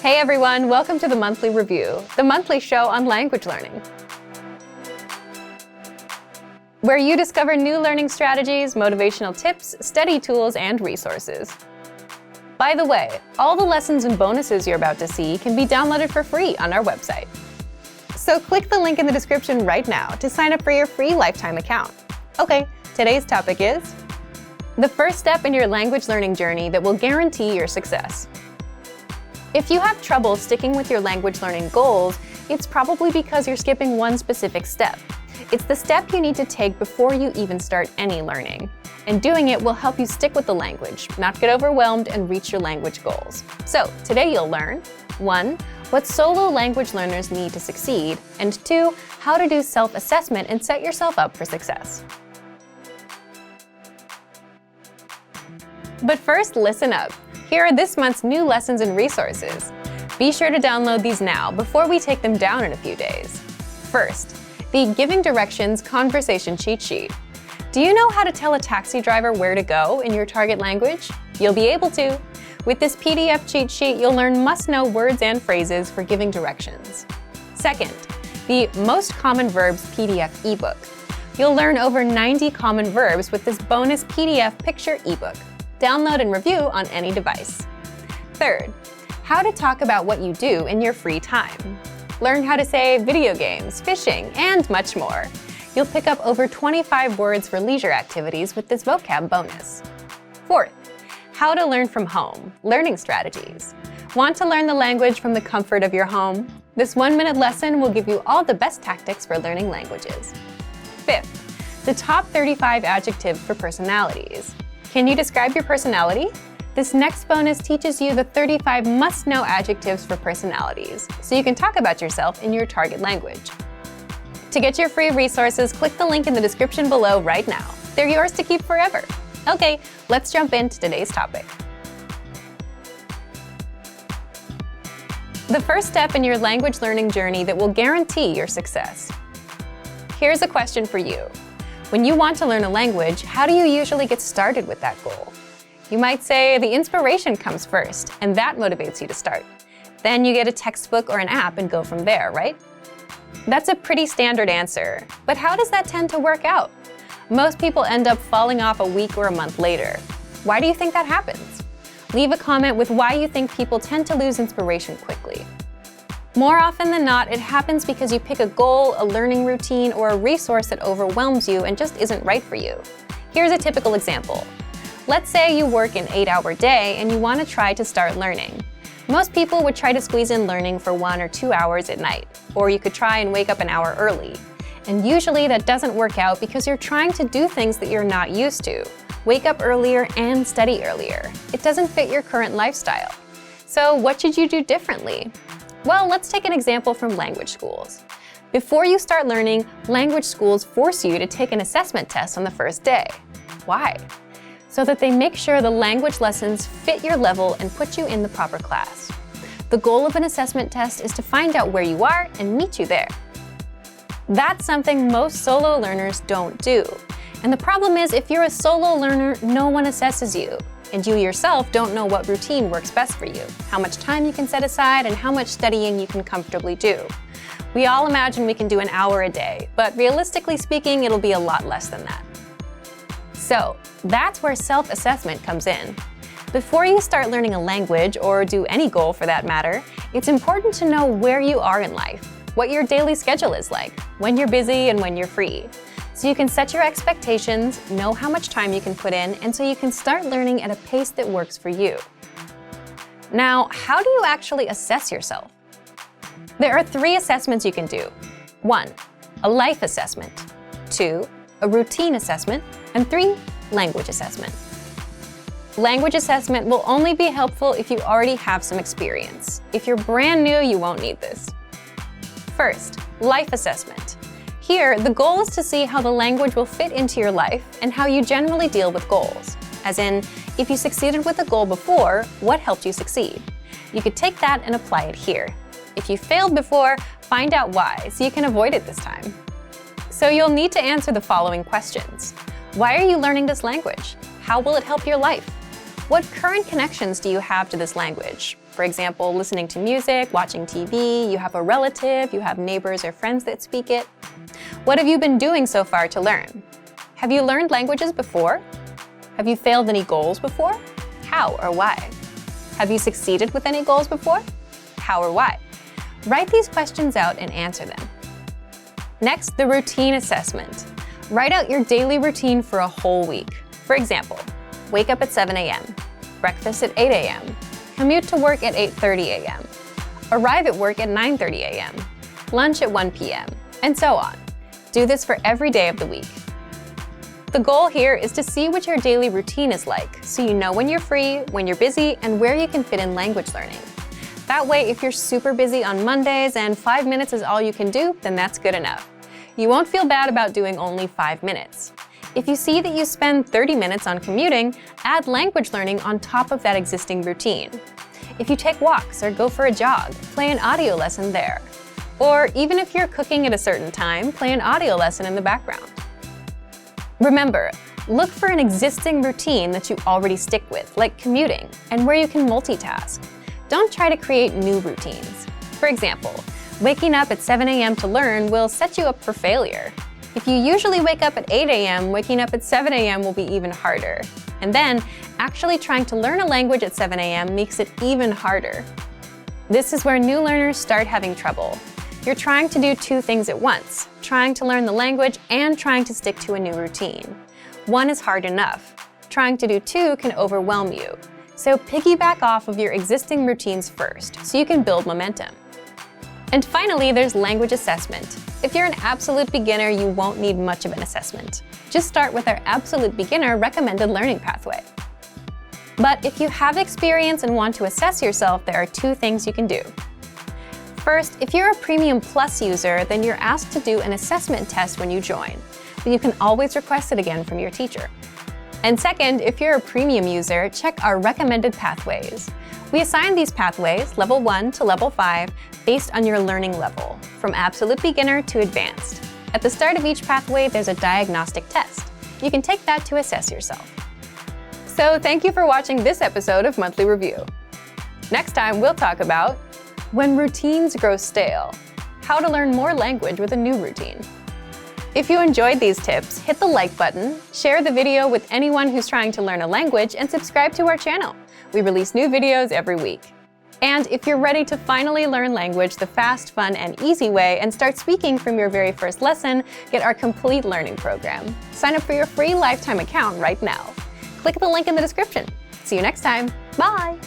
Hey everyone, welcome to the Monthly Review, the monthly show on language learning, where you discover new learning strategies, motivational tips, study tools, and resources. By the way, all the lessons and bonuses you're about to see can be downloaded for free on our website. So click the link in the description right now to sign up for your free lifetime account. Okay, today's topic is the first step in your language learning journey that will guarantee your success. If you have trouble sticking with your language learning goals, it's probably because you're skipping one specific step. It's the step you need to take before you even start any learning. And doing it will help you stick with the language, not get overwhelmed, and reach your language goals. So today you'll learn 1. What solo language learners need to succeed, and 2. How to do self-assessment and set yourself up for success. But first, listen up. Here are this month's new lessons and resources. Be sure to download these now before we take them down in a few days. First, the Giving Directions Conversation Cheat Sheet. Do you know how to tell a taxi driver where to go in your target language? You'll be able to. With this PDF cheat sheet, you'll learn must-know words and phrases for giving directions. Second, the Most Common Verbs PDF ebook. You'll learn over 90 common verbs with this bonus PDF picture ebook. Download and review on any device. Third, how to talk about what you do in your free time. Learn how to say video games, fishing, and much more. You'll pick up over 25 words for leisure activities with this vocab bonus. Fourth, how to learn from home, learning strategies. Want to learn the language from the comfort of your home? This 1-minute lesson will give you all the best tactics for learning languages. Fifth, the top 35 adjectives for personalities. Can you describe your personality? This next bonus teaches you the 35 must-know adjectives for personalities, so you can talk about yourself in your target language. To get your free resources, click the link in the description below right now. They're yours to keep forever. Okay, let's jump into today's topic. The first step in your language learning journey that will guarantee your success. Here's a question for you. When you want to learn a language, how do you usually get started with that goal? You might say the inspiration comes first, and that motivates you to start. Then you get a textbook or an app and go from there, right? That's a pretty standard answer, but how does that tend to work out? Most people end up falling off a week or a month later. Why do you think that happens? Leave a comment with why you think people tend to lose inspiration quickly. More often than not, it happens because you pick a goal, a learning routine, or a resource that overwhelms you and just isn't right for you. Here's a typical example. Let's say you work an 8-hour day and you want to try to start learning. Most people would try to squeeze in learning for 1 or 2 hours at night, or you could try and wake up an hour early. And usually that doesn't work out because you're trying to do things that you're not used to. Wake up earlier and study earlier. It doesn't fit your current lifestyle. So what should you do differently? Well, let's take an example from language schools. Before you start learning, language schools force you to take an assessment test on the first day. Why? So that they make sure the language lessons fit your level and put you in the proper class. The goal of an assessment test is to find out where you are and meet you there. That's something most solo learners don't do. And the problem is, if you're a solo learner, no one assesses you. And you yourself don't know what routine works best for you, how much time you can set aside, and how much studying you can comfortably do. We all imagine we can do an hour a day, but realistically speaking, it'll be a lot less than that. So that's where self-assessment comes in. Before you start learning a language, or do any goal for that matter, it's important to know where you are in life, what your daily schedule is like, when you're busy and when you're free. So you can set your expectations, know how much time you can put in, and so you can start learning at a pace that works for you. Now, how do you actually assess yourself? There are 3 assessments you can do. 1. A life assessment. 2. A routine assessment. And 3. Language assessment. Language assessment will only be helpful if you already have some experience. If you're brand new, you won't need this. First, life assessment. Here, the goal is to see how the language will fit into your life and how you generally deal with goals. As in, if you succeeded with a goal before, what helped you succeed? You could take that and apply it here. If you failed before, find out why so you can avoid it this time. So you'll need to answer the following questions. Why are you learning this language? How will it help your life? What current connections do you have to this language? For example, listening to music, watching TV, you have a relative, you have neighbors or friends that speak it. What have you been doing so far to learn? Have you learned languages before? Have you failed any goals before? How or why? Have you succeeded with any goals before? How or why? Write these questions out and answer them. Next, the routine assessment. Write out your daily routine for a whole week. For example, wake up at 7 a.m., breakfast at 8 a.m., commute to work at 8:30 a.m., arrive at work at 9:30 a.m., lunch at 1 p.m., and so on. Do this for every day of the week. The goal here is to see what your daily routine is like, so you know when you're free, when you're busy, and where you can fit in language learning. That way, if you're super busy on Mondays and 5 minutes is all you can do, then that's good enough. You won't feel bad about doing only 5 minutes. If you see that you spend 30 minutes on commuting, add language learning on top of that existing routine. If you take walks or go for a jog, play an audio lesson there. Or even if you're cooking at a certain time, play an audio lesson in the background. Remember, look for an existing routine that you already stick with, like commuting, and where you can multitask. Don't try to create new routines. For example, waking up at 7 a.m. to learn will set you up for failure. If you usually wake up at 8 a.m., waking up at 7 a.m. will be even harder. And then, actually trying to learn a language at 7 a.m. makes it even harder. This is where new learners start having trouble. You're trying to do two things at once, trying to learn the language and trying to stick to a new routine. One is hard enough. Trying to do two can overwhelm you. So piggyback off of your existing routines first, so you can build momentum. And finally, there's language assessment. If you're an absolute beginner, you won't need much of an assessment. Just start with our absolute beginner recommended learning pathway. But if you have experience and want to assess yourself, there are two things you can do. First, if you're a Premium Plus user, then you're asked to do an assessment test when you join, but you can always request it again from your teacher. And second, if you're a Premium user, check our recommended pathways. We assign these pathways, level 1 to level 5, based on your learning level, from absolute beginner to advanced. At the start of each pathway, there's a diagnostic test. You can take that to assess yourself. So thank you for watching this episode of Monthly Review. Next time, we'll talk about when routines grow stale, how to learn more language with a new routine. If you enjoyed these tips, hit the like button, share the video with anyone who's trying to learn a language, and subscribe to our channel. We release new videos every week. And if you're ready to finally learn language the fast, fun, and easy way and start speaking from your very first lesson, get our complete learning program. Sign up for your free lifetime account right now. Click the link in the description. See you next time. Bye!